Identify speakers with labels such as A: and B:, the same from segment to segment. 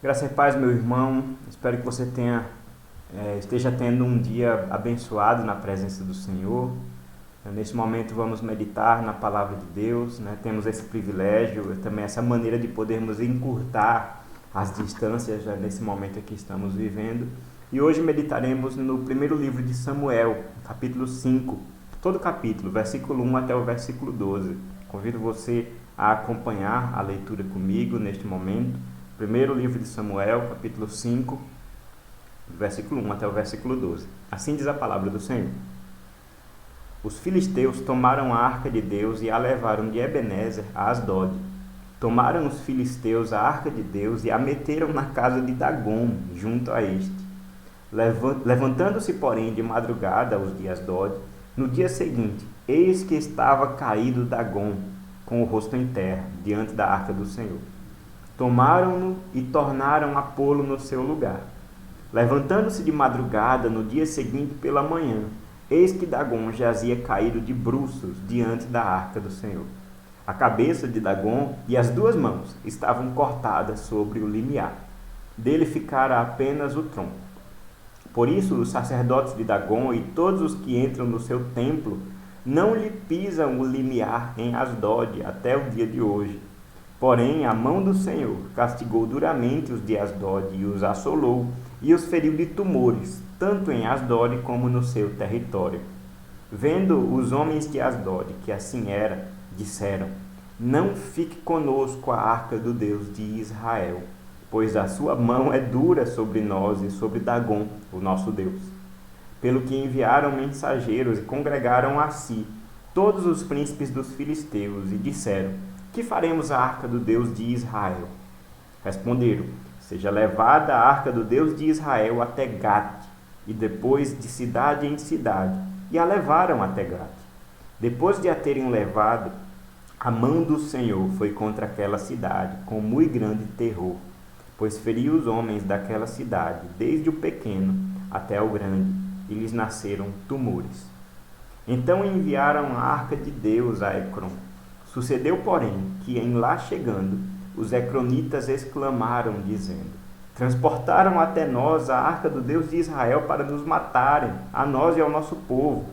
A: Graça e paz, meu irmão. Espero que você esteja tendo um dia abençoado na presença do Senhor. Nesse momento vamos meditar na palavra de Deus, né? Temos esse privilégio, também essa maneira de podermos encurtar as distâncias já nesse momento que estamos vivendo. E hoje meditaremos no primeiro livro de Samuel, capítulo 5, todo o capítulo, versículo 1 até o versículo 12. Convido você a acompanhar a leitura comigo neste momento. Primeiro livro de Samuel, capítulo 5, versículo 1 até o versículo 12. Assim diz a palavra do Senhor. Os filisteus tomaram a arca de Deus e a levaram de Ebenezer a Asdod. Tomaram os filisteus a arca de Deus e a meteram na casa de Dagom, junto a este. Levantando-se, porém, de madrugada os de Asdod, no dia seguinte, eis que estava caído Dagom, com o rosto em terra, diante da arca do Senhor. Tomaram-no e tornaram a pô-lo no seu lugar. Levantando-se de madrugada, no dia seguinte pela manhã, eis que Dagom jazia caído de bruços diante da arca do Senhor. A cabeça de Dagom e as duas mãos estavam cortadas sobre o limiar. Dele ficara apenas o tronco. Por isso, os sacerdotes de Dagom e todos os que entram no seu templo não lhe pisam o limiar em Asdod até o dia de hoje. Porém, a mão do Senhor castigou duramente os de Asdod e os assolou e os feriu de tumores, tanto em Asdod como no seu território. Vendo os homens de Asdod que assim era, disseram: Não fique conosco a arca do Deus de Israel, pois a sua mão é dura sobre nós e sobre Dagom, o nosso Deus. Pelo que enviaram mensageiros e congregaram a si todos os príncipes dos filisteus e disseram: Que faremos a arca do Deus de Israel? Responderam: Seja levada a arca do Deus de Israel até Gate, e depois de cidade em cidade, e a levaram até Gate. Depois de a terem levado, a mão do Senhor foi contra aquela cidade com muito grande terror, pois feriu os homens daquela cidade, desde o pequeno até o grande, e lhes nasceram tumores. Então enviaram a arca de Deus a Ecrom. Sucedeu, porém, que em lá chegando, os ecronitas exclamaram, dizendo: Transportaram até nós a arca do Deus de Israel para nos matarem, a nós e ao nosso povo.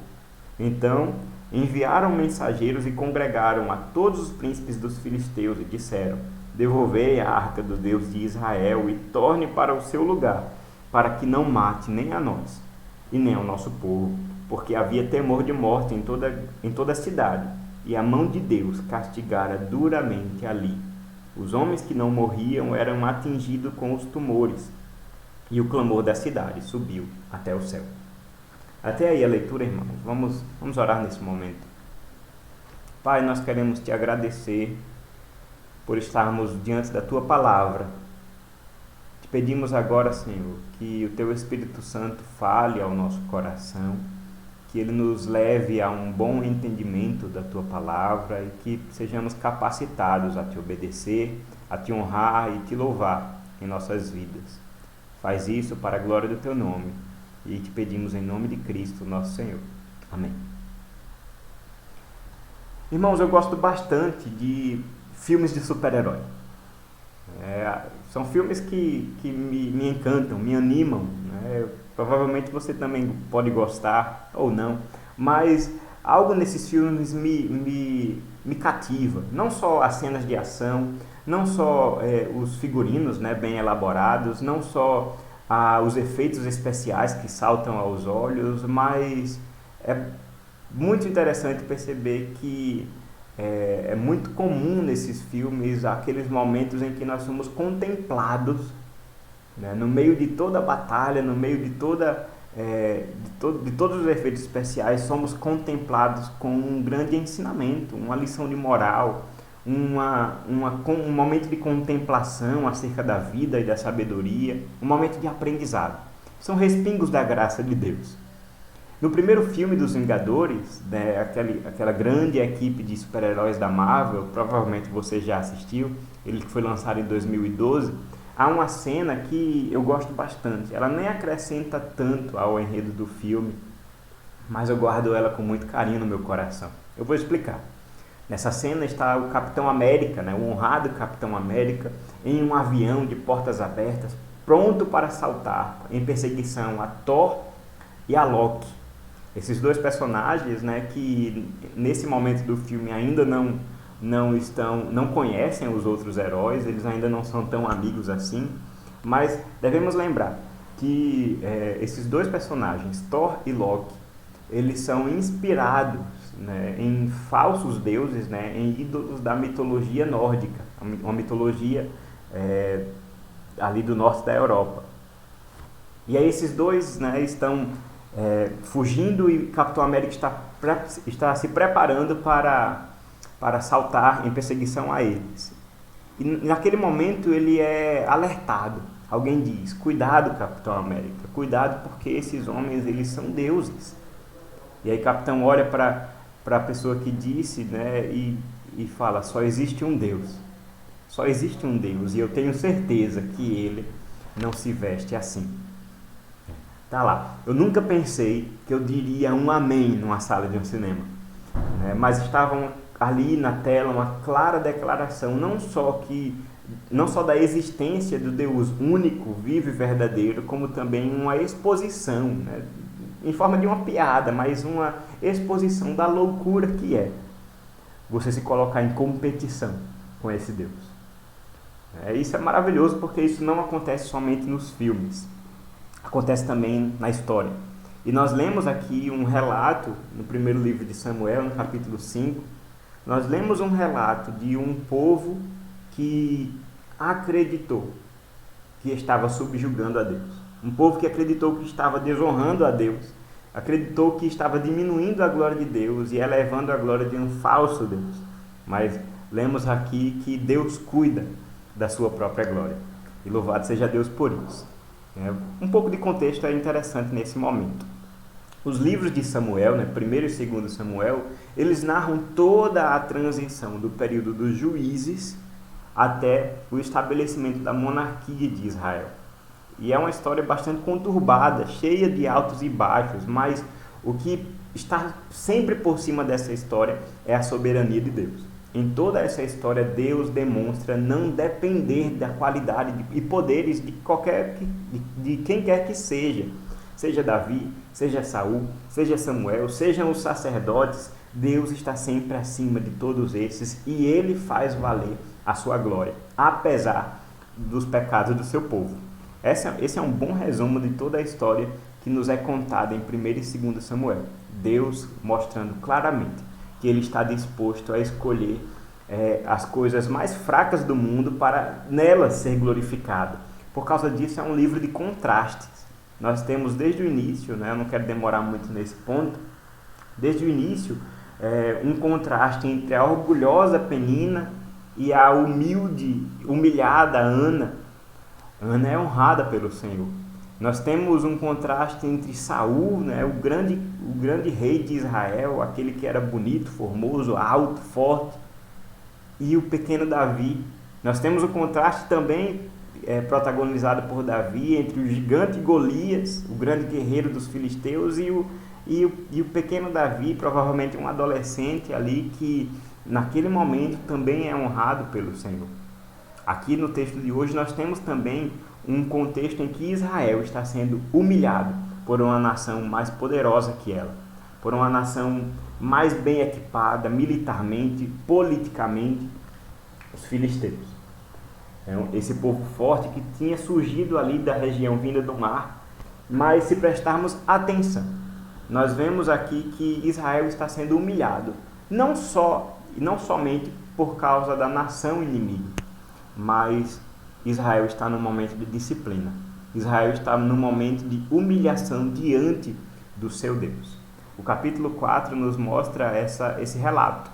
A: Então enviaram mensageiros e congregaram a todos os príncipes dos filisteus e disseram: Devolvei a arca do Deus de Israel e torne para o seu lugar, para que não mate nem a nós e nem ao nosso povo, porque havia temor de morte em toda a cidade, e a mão de Deus castigara duramente ali. Os homens que não morriam eram atingidos com os tumores, e o clamor da cidade subiu até o céu. Até aí a leitura, irmãos. Vamos orar nesse momento. Pai, nós queremos te agradecer por estarmos diante da tua palavra. Te pedimos agora, Senhor, que o teu Espírito Santo fale ao nosso coração, que ele nos leve a um bom entendimento da tua palavra e que sejamos capacitados a te obedecer, a te honrar e te louvar em nossas vidas. Faz isso para a glória do teu nome e te pedimos em nome de Cristo, nosso Senhor. Amém. Irmãos, eu gosto bastante de filmes de super-herói. São filmes que me encantam, me animam, né? Provavelmente você também pode gostar ou não, mas algo nesses filmes me cativa. Não só as cenas de ação, não só os figurinos, né, bem elaborados, não só os efeitos especiais que saltam aos olhos, mas é muito interessante perceber que é muito comum nesses filmes aqueles momentos em que nós somos contemplados, né, no meio de toda a batalha, no meio de todos os efeitos especiais, somos contemplados com um grande ensinamento, uma lição de moral, um momento de contemplação acerca da vida e da sabedoria, um momento de aprendizado. São respingos da graça de Deus. No primeiro filme dos Vingadores, né, aquela grande equipe de super-heróis da Marvel, provavelmente você já assistiu, ele foi lançado em 2012, há uma cena que eu gosto bastante. Ela nem acrescenta tanto ao enredo do filme, mas eu guardo ela com muito carinho no meu coração. Eu vou explicar. Nessa cena está o Capitão América, né, o honrado Capitão América, em um avião de portas abertas, pronto para saltar em perseguição a Thor e a Loki. Esses dois personagens, né, que nesse momento do filme ainda não conhecem os outros heróis, eles ainda não são tão amigos assim, mas devemos lembrar que esses dois personagens, Thor e Loki, eles são inspirados, né, em falsos deuses, né, em ídolos da mitologia nórdica, uma mitologia ali do norte da Europa. E aí esses dois, né, estão fugindo e Capitão América está se preparando para saltar em perseguição a eles. E naquele momento ele é alertado. Alguém diz: cuidado, Capitão América, cuidado, porque esses homens, eles são deuses. E aí Capitão olha para a pessoa que disse, né, e fala: só existe um Deus. Só existe um Deus, e eu tenho certeza que ele não se veste assim. Tá lá. Eu nunca pensei que eu diria um amém numa sala de um cinema, né? Mas estavam ali na tela uma clara declaração, não só da existência do Deus único, vivo e verdadeiro, como também uma exposição, né, em forma de uma piada, mas uma exposição da loucura que é você se colocar em competição com esse Deus. Isso é maravilhoso, porque isso não acontece somente nos filmes, acontece também na história. E nós lemos aqui um relato no primeiro livro de Samuel, no capítulo 5, nós lemos um relato de um povo que acreditou que estava subjugando a Deus. Um povo que acreditou que estava desonrando a Deus, acreditou que estava diminuindo a glória de Deus e elevando a glória de um falso Deus. Mas lemos aqui que Deus cuida da sua própria glória. E louvado seja Deus por isso. Um pouco de contexto é interessante nesse momento. Os livros de Samuel, né, 1º e 2º Samuel, eles narram toda a transição do período dos juízes até o estabelecimento da monarquia de Israel. E é uma história bastante conturbada, cheia de altos e baixos, mas o que está sempre por cima dessa história é a soberania de Deus. Em toda essa história, Deus demonstra não depender da qualidade e poderes de quem quer que seja. Seja Davi, seja Saul, seja Samuel, sejam os sacerdotes, Deus está sempre acima de todos esses e Ele faz valer a sua glória, apesar dos pecados do seu povo. Esse é um bom resumo de toda a história que nos é contada em 1º e 2º Samuel. Deus mostrando claramente que Ele está disposto a escolher as coisas mais fracas do mundo para nelas ser glorificado. Por causa disso, é um livro de contrastes. Nós temos desde o início, né, eu não quero demorar muito nesse ponto, desde o início, um contraste entre a orgulhosa Penina e a humilhada Ana. Ana é honrada pelo Senhor. Nós temos um contraste entre Saul, né, o grande rei de Israel, aquele que era bonito, formoso, alto, forte, e o pequeno Davi. Nós temos o contraste também protagonizado por Davi entre o gigante Golias, o grande guerreiro dos filisteus, e o pequeno Davi, provavelmente um adolescente ali que naquele momento também é honrado pelo Senhor. Aqui no texto de hoje nós temos também um contexto em que Israel está sendo humilhado por uma nação mais poderosa que ela, por uma nação mais bem equipada militarmente, politicamente, os filisteus. Esse povo forte que tinha surgido ali da região vinda do mar. Mas se prestarmos atenção, nós vemos aqui que Israel está sendo humilhado, não somente por causa da nação inimiga, mas Israel está num momento de disciplina. Israel está num momento de humilhação diante do seu Deus. O capítulo 4 nos mostra esse relato,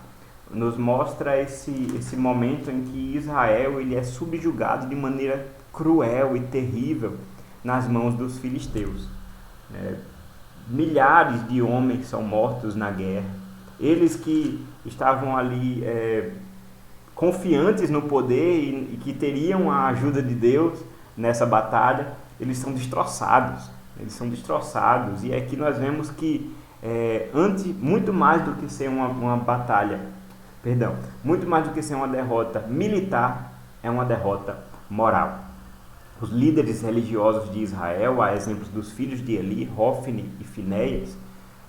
A: nos mostra esse momento em que Israel ele é subjugado de maneira cruel e terrível nas mãos dos filisteus. Milhares de homens são mortos na guerra. Eles que estavam ali confiantes no poder e que teriam a ajuda de Deus nessa batalha, eles são destroçados. E aqui nós vemos que muito mais do que ser uma batalha Perdão, muito mais do que ser uma derrota militar, é uma derrota moral. Os líderes religiosos de Israel, a exemplos dos filhos de Eli, Hofni e Finéias,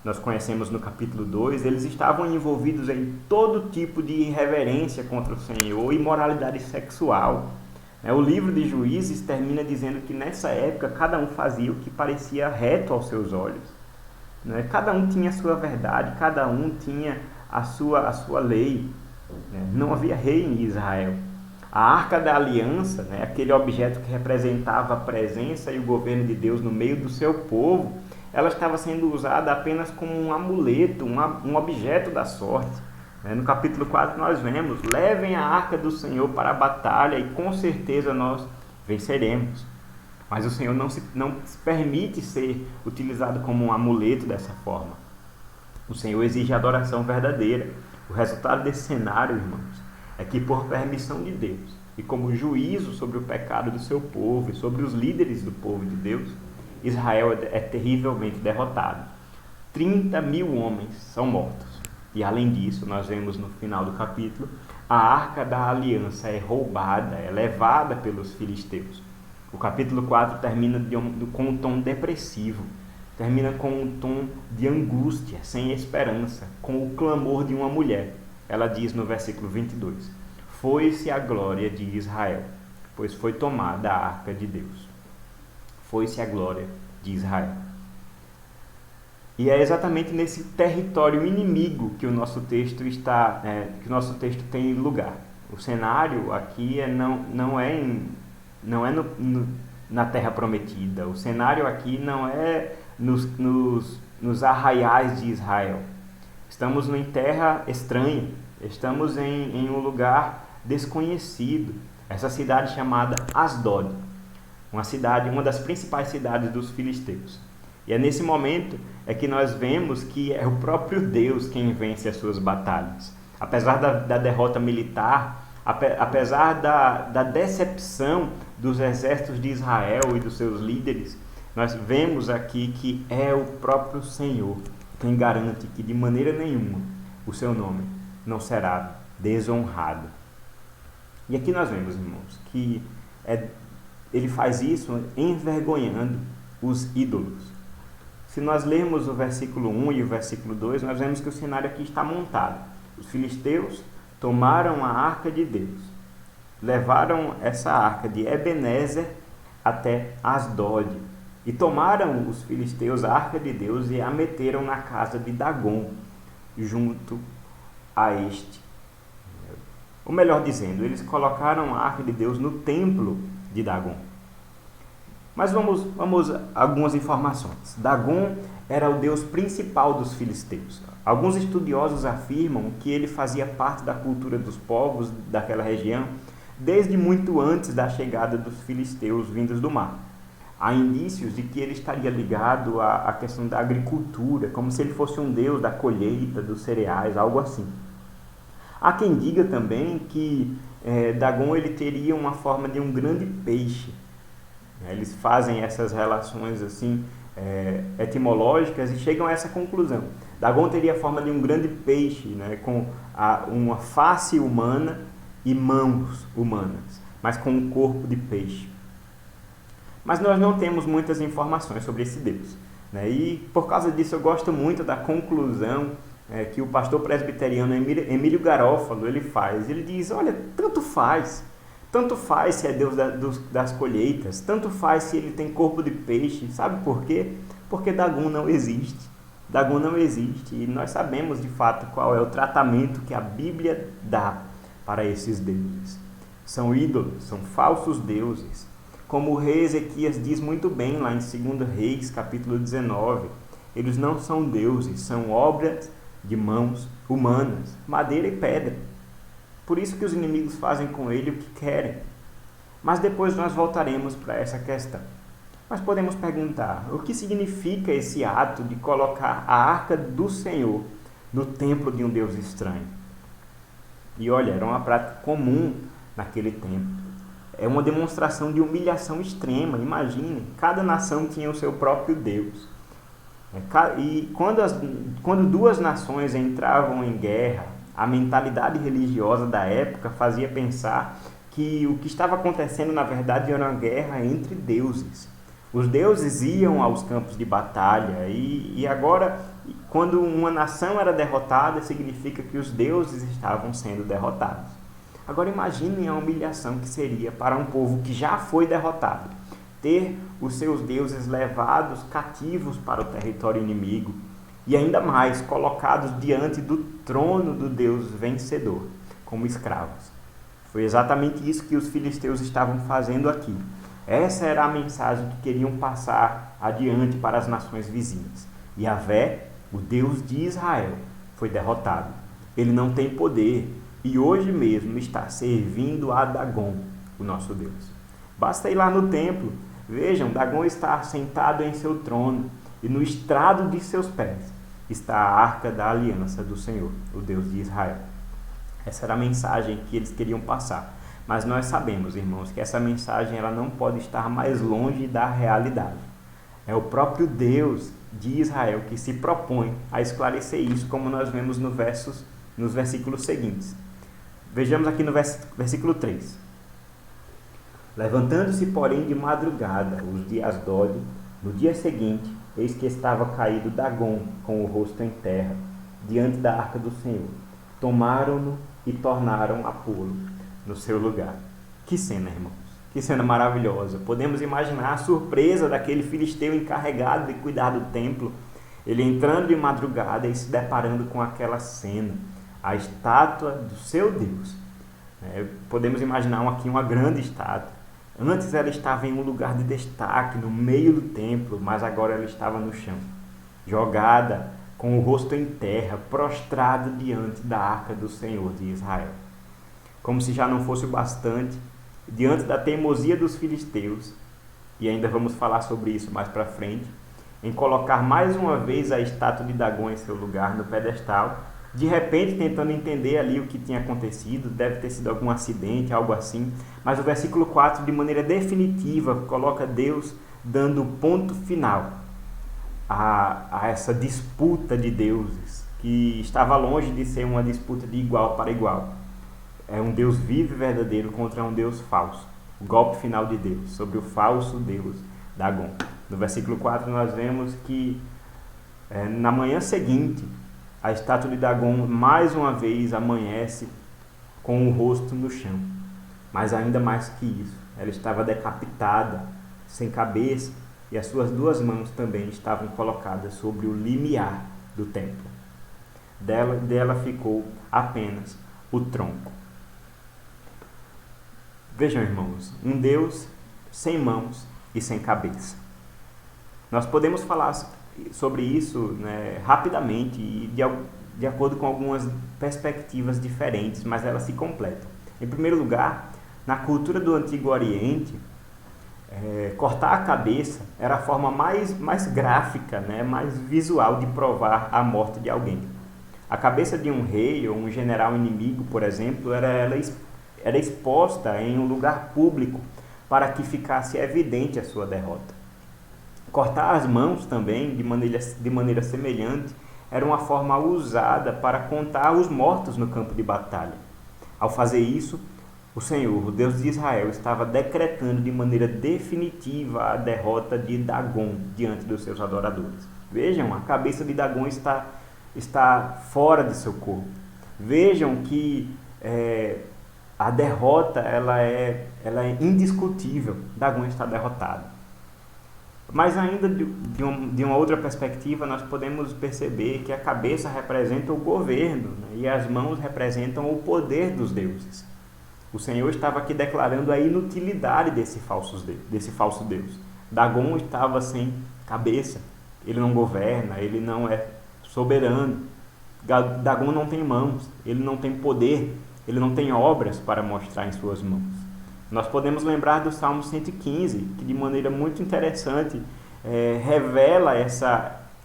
A: nós conhecemos no capítulo 2, eles estavam envolvidos em todo tipo de irreverência contra o Senhor e imoralidade sexual. O livro de Juízes termina dizendo que nessa época cada um fazia o que parecia reto aos seus olhos. Cada um tinha a sua verdade, cada um tinha a sua lei. Não havia rei em Israel. A Arca da Aliança, aquele objeto que representava a presença e o governo de Deus no meio do seu povo, ela estava sendo usada apenas como um amuleto, um objeto da sorte. No capítulo 4 nós vemos: levem a Arca do Senhor para a batalha e com certeza nós venceremos. Mas o Senhor não se permite ser utilizado como um amuleto dessa forma. O Senhor exige adoração verdadeira. O resultado desse cenário, irmãos, é que por permissão de Deus e como juízo sobre o pecado do seu povo e sobre os líderes do povo de Deus, Israel é terrivelmente derrotado. 30.000 homens são mortos. E além disso, nós vemos no final do capítulo, a Arca da Aliança é roubada, é levada pelos filisteus. O capítulo 4 termina com um tom depressivo, termina com um tom de angústia, sem esperança, com o clamor de uma mulher. Ela diz no versículo 22, foi-se a glória de Israel, pois foi tomada a Arca de Deus. Foi-se a glória de Israel. E é exatamente nesse território inimigo que o nosso texto tem lugar. O cenário aqui não é na Terra Prometida. O cenário aqui não é nos arraiais de Israel. Estamos em terra estranha. Estamos em um lugar desconhecido. Essa cidade chamada Asdod. Uma das principais cidades dos filisteus. E é nesse momento que nós vemos que é o próprio Deus quem vence as suas batalhas. Apesar da derrota militar, apesar da decepção dos exércitos de Israel e dos seus líderes, nós vemos aqui que é o próprio Senhor quem garante que de maneira nenhuma o seu nome não será desonrado. E aqui nós vemos, irmãos, que ele faz isso envergonhando os ídolos. Se nós lermos o versículo 1 e o versículo 2, nós vemos que o cenário aqui está montado. Os filisteus tomaram a Arca de Deus, levaram essa arca de Ebenezer até Asdod, e tomaram os filisteus a Arca de Deus e a meteram na casa de Dagon, junto a este. Ou melhor dizendo, eles colocaram a Arca de Deus no templo de Dagon. Mas vamos a algumas informações. Dagon era o deus principal dos filisteus. Alguns estudiosos afirmam que ele fazia parte da cultura dos povos daquela região desde muito antes da chegada dos filisteus vindos do mar. Há indícios de que ele estaria ligado à questão da agricultura, como se ele fosse um deus da colheita, dos cereais, algo assim. Há quem diga também que Dagon ele teria uma forma de um grande peixe. Eles fazem essas relações assim etimológicas e chegam a essa conclusão. Dagon teria a forma de um grande peixe, com uma face humana e mãos humanas, mas com um corpo de peixe. Mas nós não temos muitas informações sobre esse Deus. E por causa disso eu gosto muito da conclusão que o pastor presbiteriano Emílio Garófalo ele faz. Ele diz, olha, tanto faz se é Deus das colheitas, tanto faz se ele tem corpo de peixe. Sabe por quê? Porque Dagon não existe. Dagon não existe e nós sabemos de fato qual é o tratamento que a Bíblia dá para esses deuses. São ídolos, são falsos deuses. Como o rei Ezequias diz muito bem lá em 2 Reis, capítulo 19, eles não são deuses, são obras de mãos humanas, madeira e pedra. Por isso que os inimigos fazem com ele o que querem. Mas depois nós voltaremos para essa questão. Mas podemos perguntar, o que significa esse ato de colocar a Arca do Senhor no templo de um Deus estranho? E olha, era uma prática comum naquele tempo. É uma demonstração de humilhação extrema. Imagine, cada nação tinha o seu próprio Deus. E quando duas nações entravam em guerra a mentalidade religiosa da época fazia pensar que o que estava acontecendo na verdade era uma guerra entre deuses. Os deuses iam aos campos de batalha e agora, quando uma nação era derrotada, significa que os deuses estavam sendo derrotados. Agora imaginem a humilhação que seria para um povo que já foi derrotado, ter os seus deuses levados cativos para o território inimigo e ainda mais colocados diante do trono do Deus vencedor, como escravos. Foi exatamente isso que os filisteus estavam fazendo aqui. Essa era a mensagem que queriam passar adiante para as nações vizinhas. Yahvé, o Deus de Israel, foi derrotado. Ele não tem poder e hoje mesmo está servindo a Dagon, o nosso Deus. Basta ir lá no templo. Vejam, Dagon está sentado em seu trono e no estrado de seus pés está a arca da aliança do Senhor, o Deus de Israel. Essa era a mensagem que eles queriam passar. Mas nós sabemos, irmãos, que essa mensagem ela não pode estar mais longe da realidade. É o próprio Deus de Israel que se propõe a esclarecer isso, como nós vemos nos versículos seguintes. Vejamos aqui no versículo 3. Levantando-se, porém, de madrugada, os de Asdod, no dia seguinte, eis que estava caído Dagon, com o rosto em terra, diante da arca do Senhor. Tomaram-no e tornaram a pô-lo no seu lugar. Que cena, irmãos! Que cena maravilhosa! Podemos imaginar a surpresa daquele filisteu encarregado de cuidar do templo, ele entrando de madrugada e se deparando com aquela cena, a estátua do seu Deus. Podemos imaginar aqui uma grande estátua. Antes ela estava em um lugar de destaque, no meio do templo, mas agora ela estava no chão, jogada, com o rosto em terra, prostrado diante da arca do Senhor de Israel. Como se já não fosse o bastante, diante da teimosia dos filisteus, e ainda vamos falar sobre isso mais para frente, em colocar mais uma vez a estátua de Dagon em seu lugar no pedestal, de repente tentando entender ali o que tinha acontecido, deve ter sido algum acidente, algo assim, mas o versículo 4, de maneira definitiva, coloca Deus dando ponto final a essa disputa de deuses, que estava longe de ser uma disputa de igual para igual. É um Deus vivo e verdadeiro contra um Deus falso. O golpe final de Deus sobre o falso Deus Dagon. No versículo 4 nós vemos que na manhã seguinte, a estátua de Dagon mais uma vez amanhece com o rosto no chão. Mas ainda mais que isso, ela estava decapitada, sem cabeça, e as suas duas mãos também estavam colocadas sobre o limiar do templo. Dela ficou apenas o tronco. Vejam, irmãos, um Deus sem mãos e sem cabeça. Nós podemos falar sobre isso, rapidamente e de acordo com algumas perspectivas diferentes, mas elas se completam. Em primeiro lugar, na cultura do Antigo Oriente, cortar a cabeça era a forma mais gráfica, mais visual de provar a morte de alguém. A cabeça de um rei ou um general inimigo, por exemplo, era exposta em um lugar público para que ficasse evidente a sua derrota. Cortar as mãos também, de maneira semelhante, era uma forma usada para contar os mortos no campo de batalha. Ao fazer isso, o Senhor, o Deus de Israel, estava decretando de maneira definitiva a derrota de Dagon diante dos seus adoradores. Vejam, a cabeça de Dagon está fora de seu corpo. Vejam que a derrota ela é indiscutível. Dagon está derrotado. Mas ainda de uma outra perspectiva, nós podemos perceber que a cabeça representa o governo, e as mãos representam o poder dos deuses. O Senhor estava aqui declarando a inutilidade desse falso Deus. Dagon estava sem cabeça, ele não governa, ele não é soberano. Dagon não tem mãos, ele não tem poder, ele não tem obras para mostrar em suas mãos. Nós podemos lembrar do Salmo 115, que de maneira muito interessante revela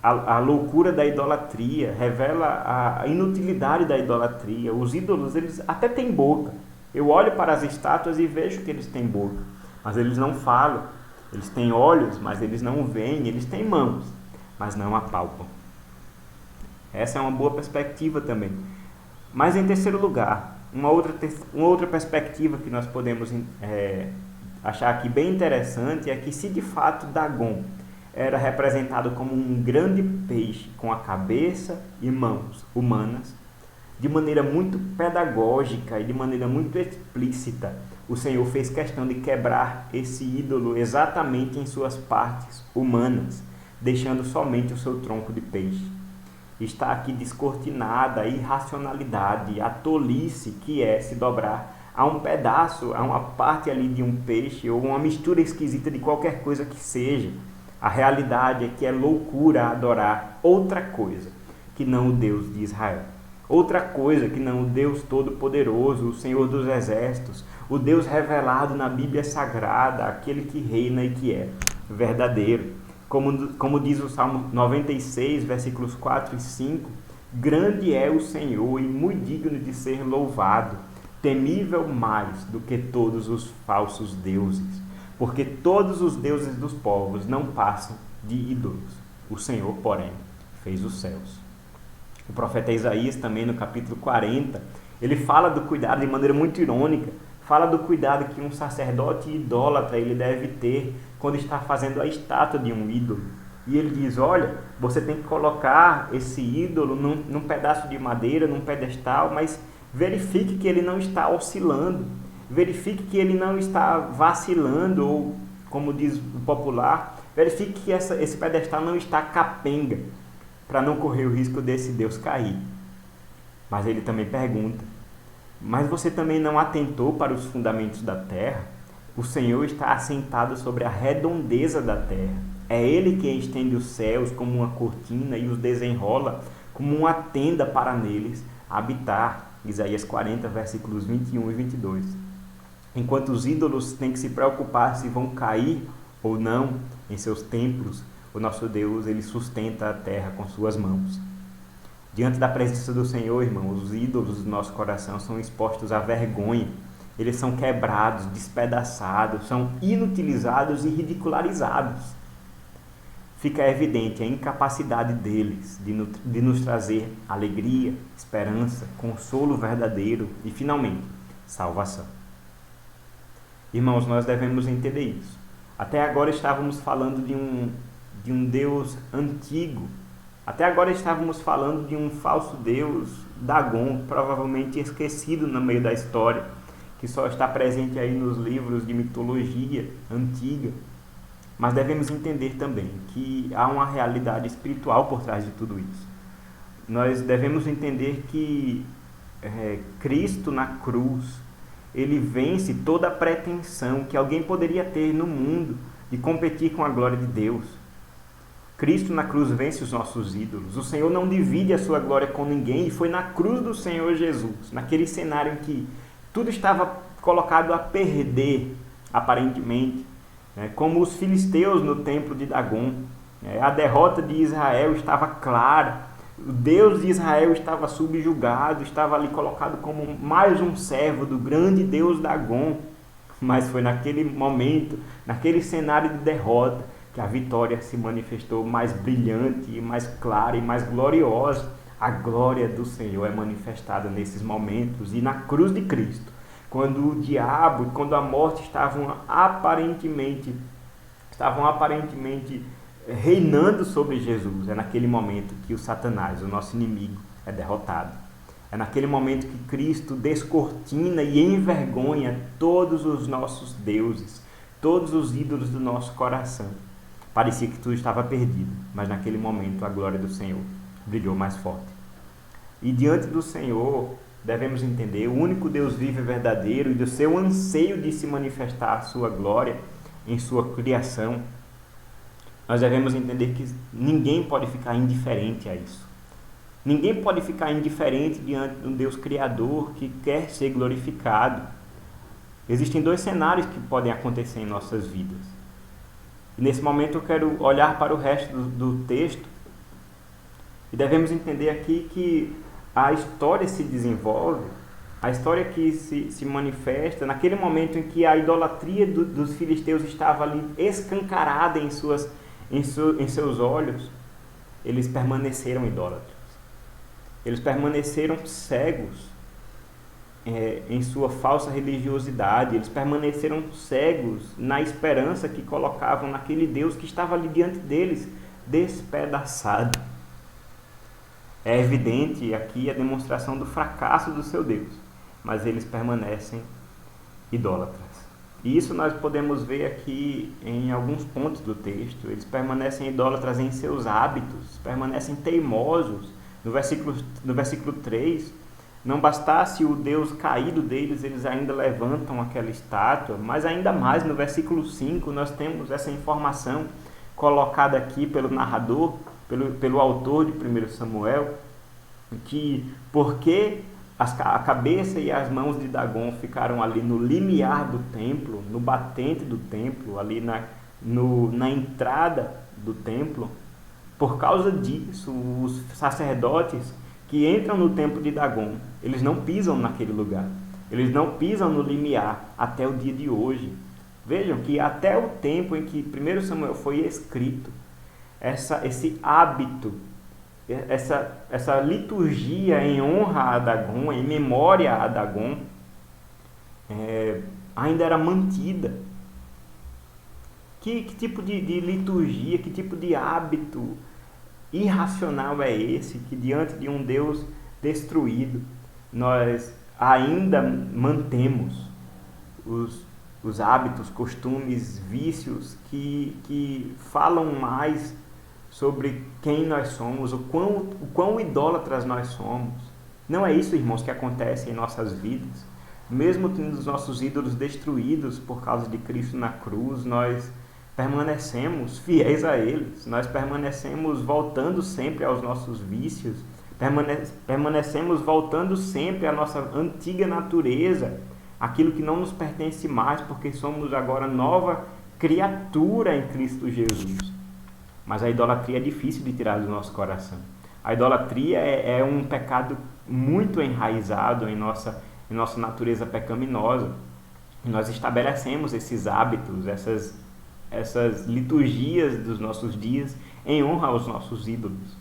A: a loucura da idolatria, revela a inutilidade da idolatria. Os ídolos, eles até têm boca. Eu olho para as estátuas e vejo que eles têm boca, mas eles não falam. Eles têm olhos, mas eles não veem. Eles têm mãos, mas não apalpam. Essa é uma boa perspectiva também. Mas em terceiro lugar, uma outra perspectiva que nós podemos achar aqui bem interessante é que se de fato Dagon era representado como um grande peixe com a cabeça e mãos humanas, de maneira muito pedagógica e de maneira muito explícita, o Senhor fez questão de quebrar esse ídolo exatamente em suas partes humanas, deixando somente o seu tronco de peixe. Está aqui descortinada a irracionalidade, a tolice que é se dobrar a um pedaço, a uma parte ali de um peixe ou uma mistura esquisita de qualquer coisa que seja. A realidade é que é loucura adorar outra coisa que não o Deus de Israel. Outra coisa que não o Deus Todo-Poderoso, o Senhor dos Exércitos, o Deus revelado na Bíblia Sagrada, aquele que reina e que é verdadeiro. Como diz o Salmo 96, versículos 4 e 5, grande é o Senhor e muito digno de ser louvado, temível mais do que todos os falsos deuses, porque todos os deuses dos povos não passam de ídolos. O Senhor, porém, fez os céus. O profeta Isaías também no capítulo 40, ele fala do cuidado de maneira muito irônica, fala do cuidado que um sacerdote idólatra ele deve ter quando está fazendo a estátua de um ídolo. E ele diz, olha, você tem que colocar esse ídolo num pedaço de madeira, num pedestal, mas verifique que ele não está oscilando, verifique que ele não está vacilando, ou como diz o popular, verifique que esse pedestal não está capenga, para não correr o risco desse Deus cair. Mas ele também pergunta, mas você também não atentou para os fundamentos da terra? O Senhor está assentado sobre a redondeza da terra. É Ele quem estende os céus como uma cortina e os desenrola como uma tenda para neles habitar. Isaías 40, versículos 21 e 22. Enquanto os ídolos têm que se preocupar se vão cair ou não em seus templos, o nosso Deus, ele sustenta a terra com suas mãos. Diante da presença do Senhor, irmãos, os ídolos do nosso coração são expostos à vergonha. Eles são quebrados, despedaçados, são inutilizados e ridicularizados. Fica evidente a incapacidade deles de nos trazer alegria, esperança, consolo verdadeiro e, finalmente, salvação. Irmãos, nós devemos entender isso. Até agora estávamos falando de um Deus antigo. Até agora estávamos falando de um falso Deus, Dagon, provavelmente esquecido no meio da história, que só está presente aí nos livros de mitologia antiga. Mas devemos entender também que há uma realidade espiritual por trás de tudo isso. Nós devemos entender que Cristo na cruz, ele vence toda a pretensão que alguém poderia ter no mundo de competir com a glória de Deus. Cristo na cruz vence os nossos ídolos. O Senhor não divide a sua glória com ninguém, e foi na cruz do Senhor Jesus, naquele cenário em que tudo estava colocado a perder, aparentemente, como os filisteus no templo de Dagon. A derrota de Israel estava clara, o Deus de Israel estava subjugado, estava ali colocado como mais um servo do grande Deus Dagon. Mas foi naquele momento, naquele cenário de derrota, que a vitória se manifestou mais brilhante, mais clara e mais gloriosa. A glória do Senhor é manifestada nesses momentos, e na cruz de Cristo, quando o diabo e quando a morte estavam aparentemente reinando sobre Jesus, é naquele momento que o Satanás, o nosso inimigo, é derrotado. É naquele momento que Cristo descortina e envergonha todos os nossos deuses, todos os ídolos do nosso coração. Parecia que tudo estava perdido, mas naquele momento a glória do Senhor brilhou mais forte. E diante do Senhor, devemos entender, o único Deus vivo e verdadeiro, e do seu anseio de se manifestar a sua glória em sua criação, nós devemos entender que ninguém pode ficar indiferente a isso. Ninguém pode ficar indiferente diante de um Deus criador que quer ser glorificado. Existem dois cenários que podem acontecer em nossas vidas. E nesse momento eu quero olhar para o resto do texto, e devemos entender aqui que a história se desenvolve, a história que se manifesta naquele momento em que a idolatria dos filisteus estava ali escancarada em seus olhos. Eles permaneceram idólatras. Eles permaneceram cegos em sua falsa religiosidade. Eles permaneceram cegos na esperança que colocavam naquele Deus que estava ali diante deles, despedaçado. É evidente aqui a demonstração do fracasso do seu Deus, mas eles permanecem idólatras. E isso nós podemos ver aqui em alguns pontos do texto. Eles permanecem idólatras em seus hábitos, permanecem teimosos. No versículo 3, não bastasse o Deus caído deles, eles ainda levantam aquela estátua, mas ainda mais no versículo 5 nós temos essa informação colocada aqui pelo narrador, pelo autor de 1 Samuel, que porque a cabeça e as mãos de Dagon ficaram ali no limiar do templo, no batente do templo, ali na entrada do templo, por causa disso, os sacerdotes que entram no templo de Dagon, eles não pisam naquele lugar, eles não pisam no limiar até o dia de hoje. Vejam que até o tempo em que 1 Samuel foi escrito, esse hábito, essa liturgia em honra a Dagon, em memória a Dagon, ainda era mantida. Que tipo de liturgia, que tipo de hábito irracional é esse, que diante de um Deus destruído, nós ainda mantemos os hábitos, costumes, vícios que falam mais sobre quem nós somos, o quão idólatras nós somos. Não é isso, irmãos, que acontece em nossas vidas. Mesmo tendo os nossos ídolos destruídos por causa de Cristo na cruz, nós permanecemos fiéis a eles, nós permanecemos voltando sempre aos nossos vícios, permanecemos voltando sempre à nossa antiga natureza, aquilo que não nos pertence mais, porque somos agora nova criatura em Cristo Jesus. Mas a idolatria é difícil de tirar do nosso coração. A idolatria é um pecado muito enraizado em nossa natureza pecaminosa. E nós estabelecemos esses hábitos, essas liturgias dos nossos dias em honra aos nossos ídolos.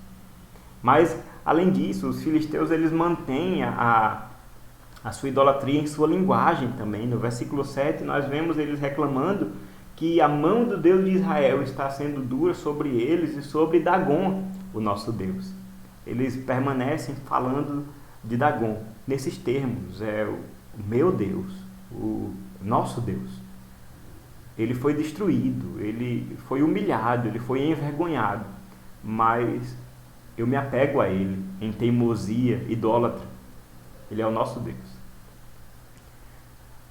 A: Mas, além disso, os filisteus eles mantêm a sua idolatria em sua linguagem também. No versículo 7 nós vemos eles reclamando que a mão do Deus de Israel está sendo dura sobre eles e sobre Dagon, o nosso Deus. Eles permanecem falando de Dagon nesses termos: o meu Deus, o nosso Deus. Ele foi destruído, ele foi humilhado, ele foi envergonhado, mas eu me apego a ele em teimosia idólatra. Ele é o nosso Deus.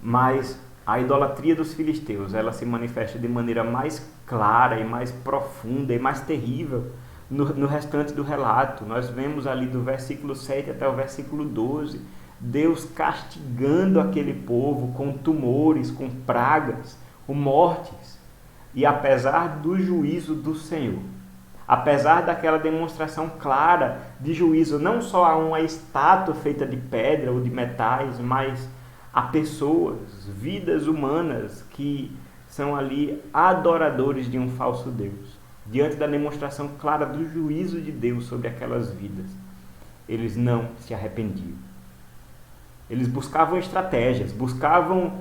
A: Mas a idolatria dos filisteus, ela se manifesta de maneira mais clara e mais profunda e mais terrível no restante do relato. Nós vemos ali do versículo 7 até o versículo 12, Deus castigando aquele povo com tumores, com pragas, com mortes. E apesar do juízo do Senhor, apesar daquela demonstração clara de juízo, não só a uma estátua feita de pedra ou de metais, mas a pessoas, vidas humanas que são ali adoradores de um falso Deus, diante da demonstração clara do juízo de Deus sobre aquelas vidas, eles não se arrependiam. Eles buscavam estratégias, buscavam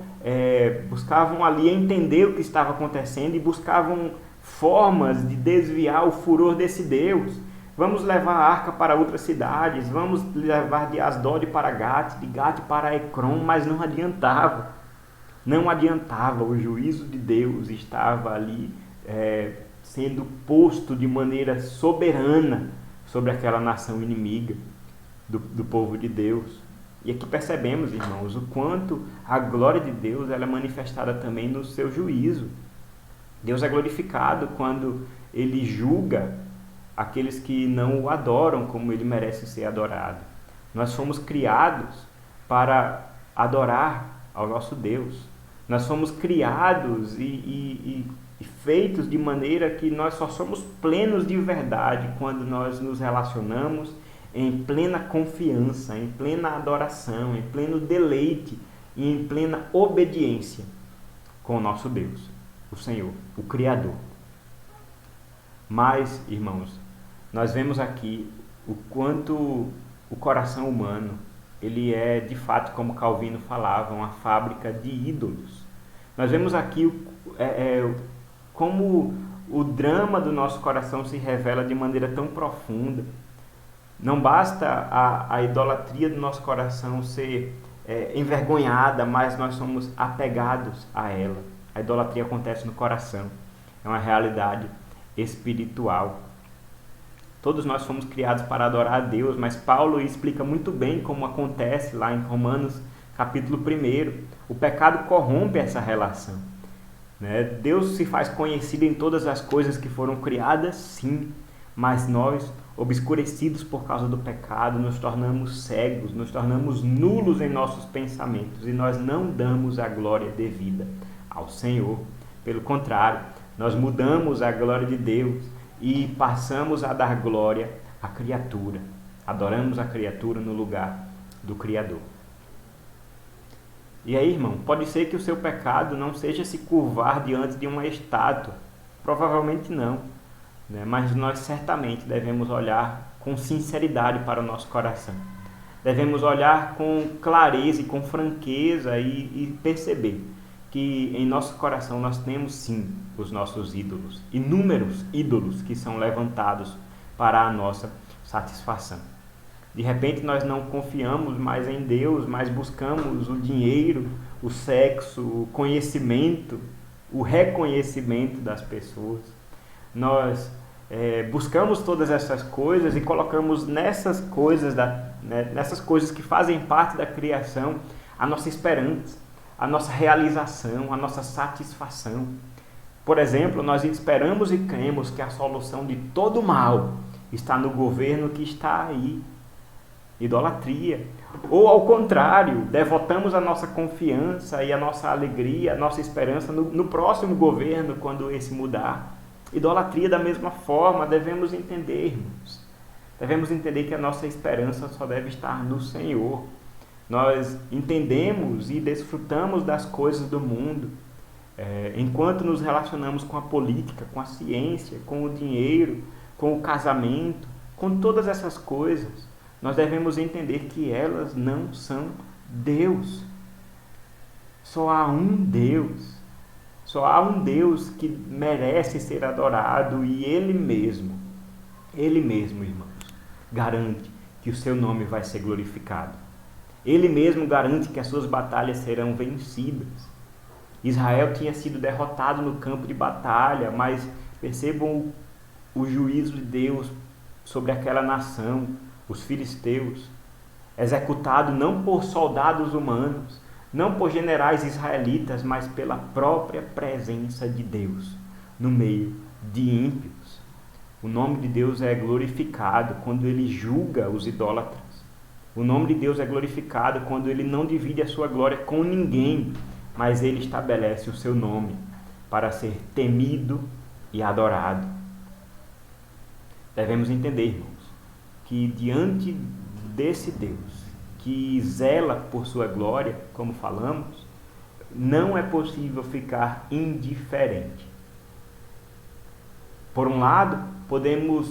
A: ali entender o que estava acontecendo e buscavam formas de desviar o furor desse Deus. Vamos levar a arca para outras cidades, vamos levar de Asdod para Gate, de Gate para Ecrom, mas não adiantava. Não adiantava, o juízo de Deus estava ali sendo posto de maneira soberana sobre aquela nação inimiga do povo de Deus. E aqui percebemos, irmãos, o quanto a glória de Deus ela é manifestada também no seu juízo. Deus é glorificado quando Ele julga aqueles que não o adoram como Ele merece ser adorado. Nós fomos criados para adorar ao nosso Deus. Nós fomos criados e feitos de maneira que nós só somos plenos de verdade quando nós nos relacionamos em plena confiança, em plena adoração, em pleno deleite e em plena obediência com o nosso Deus, o Senhor, o Criador. Mas, irmãos, nós vemos aqui o quanto o coração humano, ele é, de fato, como Calvino falava, uma fábrica de ídolos. Nós vemos aqui como o drama do nosso coração se revela de maneira tão profunda. Não basta a idolatria do nosso coração ser envergonhada, mas nós somos apegados a ela. A idolatria acontece no coração, é uma realidade espiritual. Todos nós fomos criados para adorar a Deus, mas Paulo explica muito bem como acontece lá em Romanos capítulo 1. O pecado corrompe essa relação. Deus se faz conhecido em todas as coisas que foram criadas, sim, mas nós, obscurecidos por causa do pecado, nos tornamos cegos, nos tornamos nulos em nossos pensamentos e nós não damos a glória devida ao Senhor. Pelo contrário, nós mudamos a glória de Deus e passamos a dar glória à criatura. Adoramos a criatura no lugar do Criador. E aí, irmão, pode ser que o seu pecado não seja se curvar diante de uma estátua. Provavelmente não. Mas nós certamente devemos olhar com sinceridade para o nosso coração. Devemos olhar com clareza e com franqueza e perceber que em nosso coração nós temos sim os nossos ídolos, inúmeros ídolos que são levantados para a nossa satisfação. De repente nós não confiamos mais em Deus, mas buscamos o dinheiro, o sexo, o conhecimento, o reconhecimento das pessoas. Nós buscamos todas essas coisas e colocamos nessas coisas, nessas coisas que fazem parte da criação, a nossa esperança, a nossa realização, a nossa satisfação. Por exemplo, nós esperamos e cremos que a solução de todo mal está no governo que está aí. Idolatria. Ou ao contrário, devotamos a nossa confiança e a nossa alegria, a nossa esperança no próximo governo, quando esse mudar. Idolatria da mesma forma, devemos entender, irmãos. Devemos entender que a nossa esperança só deve estar no Senhor. Nós entendemos e desfrutamos das coisas do mundo, enquanto nos relacionamos com a política, com a ciência, com o dinheiro, com o casamento, com todas essas coisas. Nós devemos entender que elas não são Deus. Só há um Deus. Só há um Deus que merece ser adorado e Ele mesmo, irmãos, garante que o seu nome vai ser glorificado. Ele mesmo garante que as suas batalhas serão vencidas. Israel tinha sido derrotado no campo de batalha, mas percebam o juízo de Deus sobre aquela nação, os filisteus, executado não por soldados humanos, não por generais israelitas, mas pela própria presença de Deus no meio de ímpios. O nome de Deus é glorificado quando Ele julga os idólatras. O nome de Deus é glorificado quando Ele não divide a sua glória com ninguém, mas Ele estabelece o seu nome para ser temido e adorado. Devemos entender, irmãos, que diante desse Deus que zela por sua glória, como falamos, não é possível ficar indiferente. Por um lado, podemos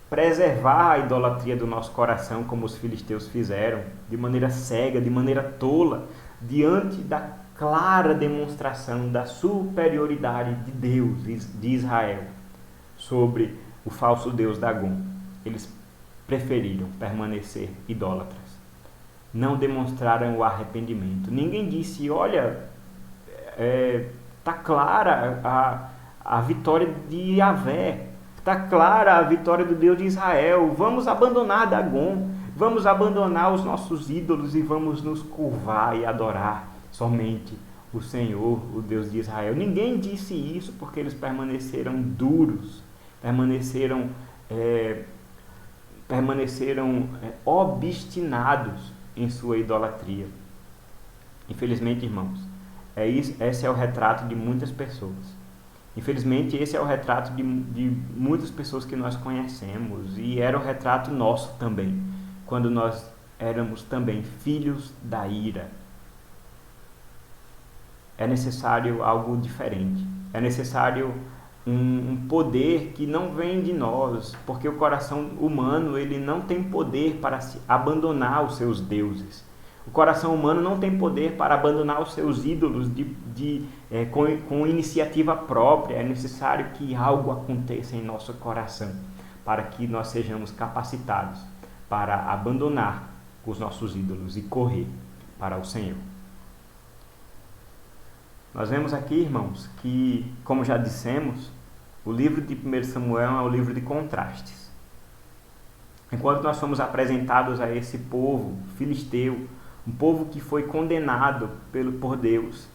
A: preservar a idolatria do nosso coração, como os filisteus fizeram, de maneira cega, de maneira tola, diante da clara demonstração da superioridade de Deus, de Israel, sobre o falso Deus Dagom. Eles preferiram permanecer idólatras. Não demonstraram o arrependimento. Ninguém disse, olha, está clara a vitória de Yahvé, está clara a vitória do Deus de Israel, vamos abandonar Dagom, vamos abandonar os nossos ídolos e vamos nos curvar e adorar somente o Senhor, o Deus de Israel. Ninguém disse isso porque eles permaneceram duros, permaneceram obstinados em sua idolatria. Infelizmente, irmãos, esse é o retrato de muitas pessoas. Infelizmente, esse é o retrato de muitas pessoas que nós conhecemos, e era o retrato nosso também, quando nós éramos também filhos da ira. É necessário algo diferente. É necessário um poder que não vem de nós, porque o coração humano ele não tem poder para se abandonar os seus deuses. O coração humano não tem poder para abandonar os seus ídolos com iniciativa própria. É necessário que algo aconteça em nosso coração para que nós sejamos capacitados para abandonar os nossos ídolos e correr para o Senhor. Nós vemos aqui, irmãos, que, como já dissemos, o livro de 1 Samuel é um livro de contrastes. Enquanto nós somos apresentados a esse povo filisteu, um povo que foi condenado por Deus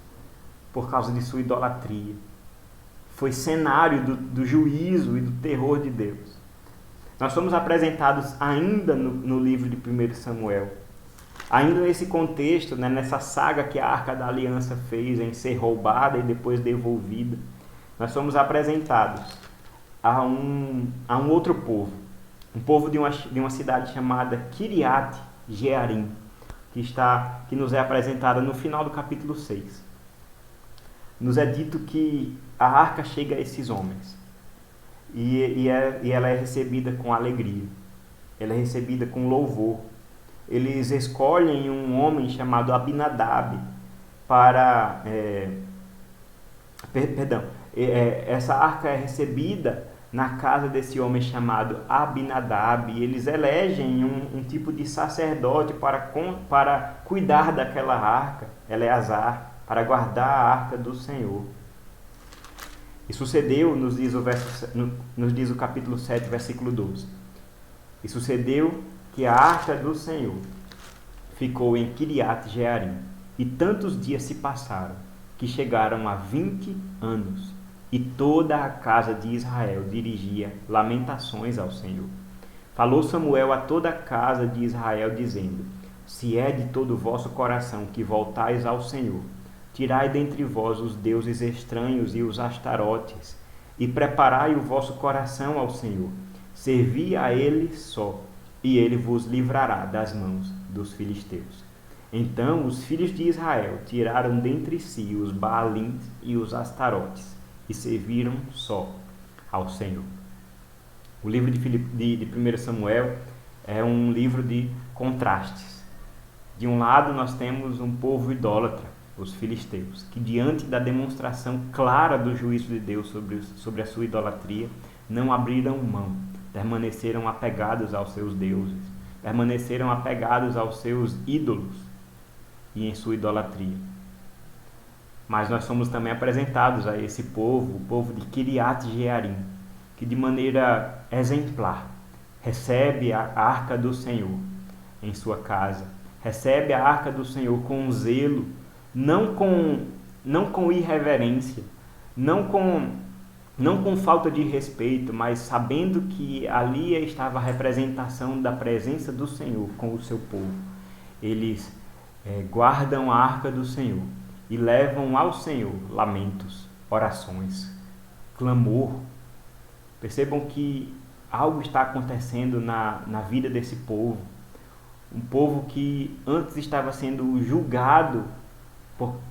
A: por causa de sua idolatria, foi cenário do juízo e do terror de Deus. Nós somos apresentados ainda no livro de 1 Samuel, ainda nesse contexto, né, nessa saga que a Arca da Aliança fez em ser roubada e depois devolvida. Nós somos apresentados a um outro povo, um povo de uma cidade chamada Kiriat Jearim, que nos é apresentada no final do capítulo 6. Nos é dito que a arca chega a esses homens e ela é recebida com alegria, ela é recebida com louvor. Eles escolhem um homem chamado Abinadab para... essa arca é recebida na casa desse homem chamado Abinadab, e eles elegem um tipo de sacerdote para cuidar daquela arca, Eleazar, para guardar a arca do Senhor. E sucedeu, nos diz o capítulo 7, versículo 12, e sucedeu que a arca do Senhor ficou em Kiriat Jearim, e tantos dias se passaram, que chegaram a 20 anos, e toda a casa de Israel dirigia lamentações ao Senhor. Falou Samuel a toda a casa de Israel, dizendo: se é de todo o vosso coração que voltais ao Senhor, tirai dentre vós os deuses estranhos e os astarotes, e preparai o vosso coração ao Senhor. Servi a Ele só, e Ele vos livrará das mãos dos filisteus. Então os filhos de Israel tiraram dentre si os Baalins e os Astarotes, e serviram só ao Senhor. O livro de 1 Samuel é um livro de contrastes. De um lado nós temos um povo idólatra, os filisteus, que diante da demonstração clara do juízo de Deus sobre a sua idolatria, não abriram mão, permaneceram apegados aos seus deuses, permaneceram apegados aos seus ídolos e em sua idolatria. Mas nós somos também apresentados a esse povo, o povo de Kiriat Jearim, que de maneira exemplar recebe a arca do Senhor em sua casa, recebe a arca do Senhor com zelo, não com irreverência, não com falta de respeito, mas sabendo que ali estava a representação da presença do Senhor com o seu povo. Eles guardam a arca do Senhor e levam ao Senhor lamentos, orações, clamor. Percebam que algo está acontecendo na vida desse povo. Um povo que antes estava sendo julgado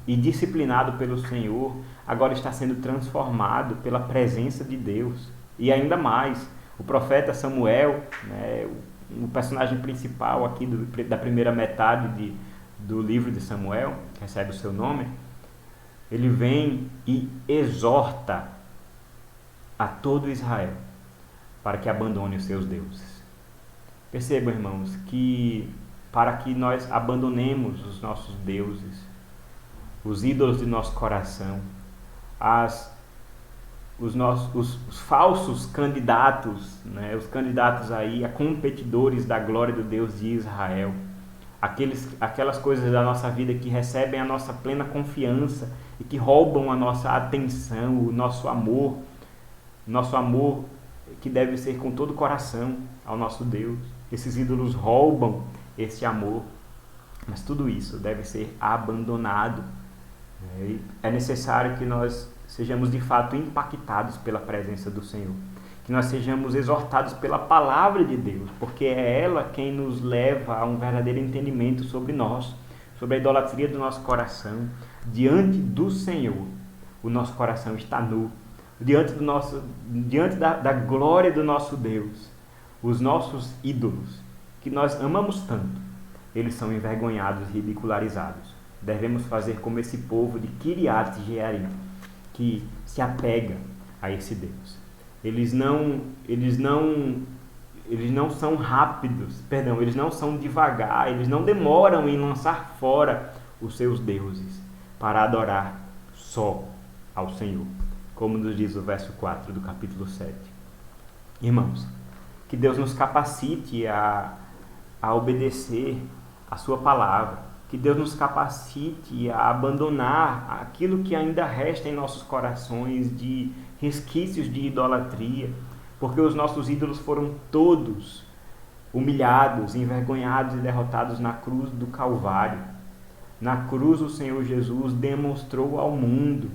A: e disciplinado pelo Senhor, agora está sendo transformado pela presença de Deus. E ainda mais, o profeta Samuel, né, o personagem principal aqui da primeira metade do livro de Samuel, que recebe o seu nome, ele vem e exorta a todo Israel para que abandone os seus deuses. Percebam, irmãos, que para que nós abandonemos os nossos deuses, os ídolos de nosso coração, os falsos candidatos, né, os candidatos aí a competidores da glória do Deus de Israel, aquelas coisas da nossa vida que recebem a nossa plena confiança e que roubam a nossa atenção, o nosso amor que deve ser com todo o coração ao nosso Deus. Esses ídolos roubam esse amor, mas tudo isso deve ser abandonado. É necessário que nós sejamos de fato impactados pela presença do Senhor, que nós sejamos exortados pela palavra de Deus, porque é ela quem nos leva a um verdadeiro entendimento sobre nós, sobre a idolatria do nosso coração. Diante do Senhor, o nosso coração está nu, diante da glória do nosso Deus, os nossos ídolos, que nós amamos tanto, eles são envergonhados e ridicularizados. Devemos fazer como esse povo de Kiriat Jearim, que se apega a esse Deus. Eles não são rápidos, eles não são devagar, eles não demoram em lançar fora os seus deuses para adorar só ao Senhor, como nos diz o verso 4 do capítulo 7. Irmãos, que Deus nos capacite a obedecer a sua palavra, que Deus nos capacite a abandonar aquilo que ainda resta em nossos corações de resquícios de idolatria, porque os nossos ídolos foram todos humilhados, envergonhados e derrotados na cruz do Calvário. Na cruz o Senhor Jesus demonstrou ao mundo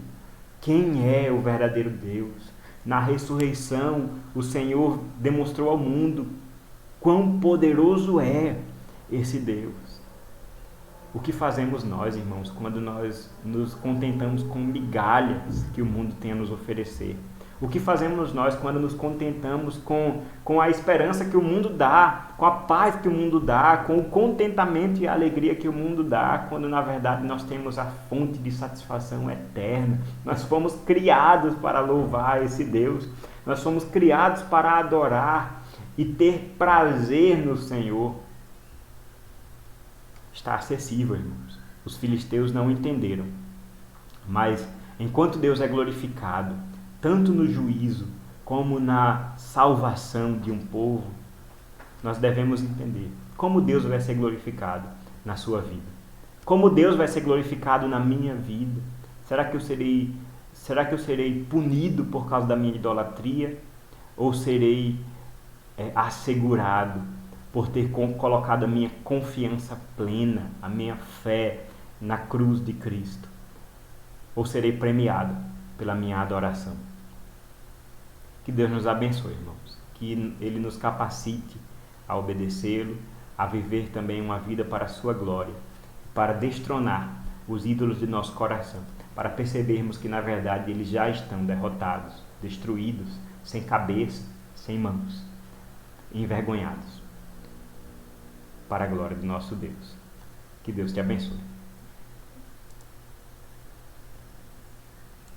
A: quem é o verdadeiro Deus. Na ressurreição o Senhor demonstrou ao mundo quão poderoso é esse Deus. O que fazemos nós, irmãos, quando nós nos contentamos com migalhas que o mundo tem a nos oferecer? O que fazemos nós quando nos contentamos com a esperança que o mundo dá, com a paz que o mundo dá, com o contentamento e a alegria que o mundo dá, quando na verdade nós temos a fonte de satisfação eterna? Nós fomos criados para louvar esse Deus, nós fomos criados para adorar e ter prazer no Senhor. Está acessível, irmãos. Os filisteus não entenderam, mas enquanto Deus é glorificado, tanto no juízo como na salvação de um povo, nós devemos entender como Deus vai ser glorificado na sua vida. Como Deus vai ser glorificado na minha vida? Será que eu serei punido por causa da minha idolatria? Ou serei assegurado por ter colocado a minha confiança plena, a minha fé na cruz de Cristo? Ou serei premiado pela minha adoração? Que Deus nos abençoe, irmãos. Que Ele nos capacite a obedecê-lo, a viver também uma vida para a sua glória, para destronar os ídolos de nosso coração, para percebermos que na verdade eles já estão derrotados, destruídos, sem cabeça, sem mãos, envergonhados, para a glória do nosso Deus. Que Deus te abençoe.